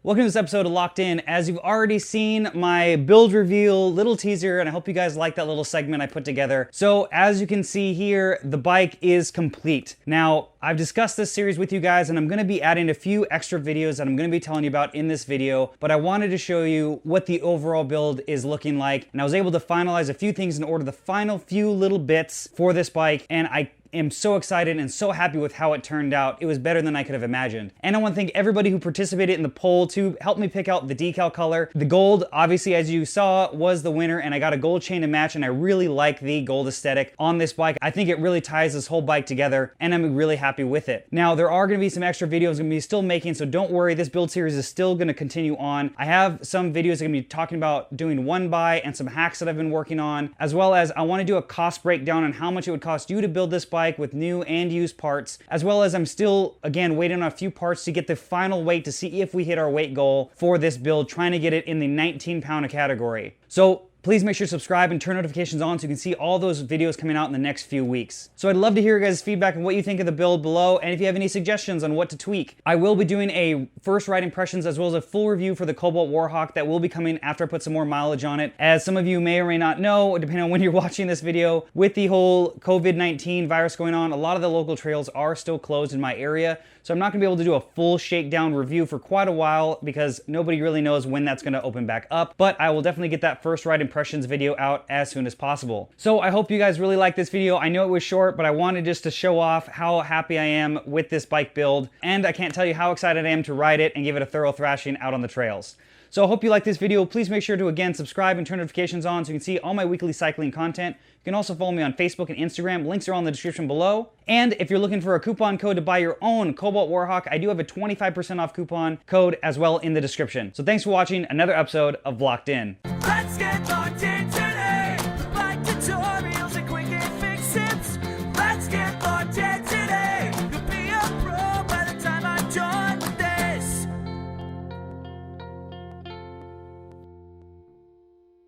Welcome to this episode of Locked In. As you've already seen my build reveal, little teaser, and I hope you guys like that little segment I put together. So as you can see here, the bike is complete. Now, I've discussed this series with you guys, and I'm gonna be adding a few extra videos that I'm gonna be telling you about in this video, but I wanted to show you what the overall build is looking like. And I was able to finalize a few things and order the final few little bits for this bike, and I am so excited and so happy with how it turned out. It was better than I could have imagined. And I want to thank everybody who participated in the poll to help me pick out the decal color. The gold, obviously, as you saw, was the winner, and I got a gold chain to match, and I really like the gold aesthetic on this bike. I think it really ties this whole bike together, and I'm really happy with it. Now, there are going to be some extra videos I'm going to be still making, so don't worry, this build series is still going to continue on. I have some videos I'm going to be talking about doing one buy and some hacks that I've been working on, as well as I want to do a cost breakdown on how much it would cost you to build this bike with new and used parts, as well as I'm still, again, waiting on a few parts to get the final weight to see if we hit our weight goal for this build, trying to get it in the 19-pound category. So please make sure to subscribe and turn notifications on so you can see all those videos coming out in the next few weeks. So I'd love to hear your guys' feedback and what you think of the build below, and if you have any suggestions on what to tweak. I will be doing a first ride impressions as well as a full review for the Cobalt Warhawk that will be coming after I put some more mileage on it. As some of you may or may not know, depending on when you're watching this video, with the whole COVID-19 virus going on, a lot of the local trails are still closed in my area. So I'm not gonna be able to do a full shakedown review for quite a while because nobody really knows when that's gonna open back up, but I will definitely get that first ride impressions video out as soon as possible. So I hope you guys really like this video. I know it was short, but I wanted just to show off how happy I am with this bike build, and I can't tell you how excited I am to ride it and give it a thorough thrashing out on the trails. So I hope you like this video. Please make sure to, again, subscribe and turn notifications on so you can see all my weekly cycling content. You can also follow me on Facebook and Instagram. Links are all in the description below. And if you're looking for a coupon code to buy your own Cobalt Warhawk, I do have a 25% off coupon code as well in the description. So thanks for watching another episode of Locked In. Let's get locked in.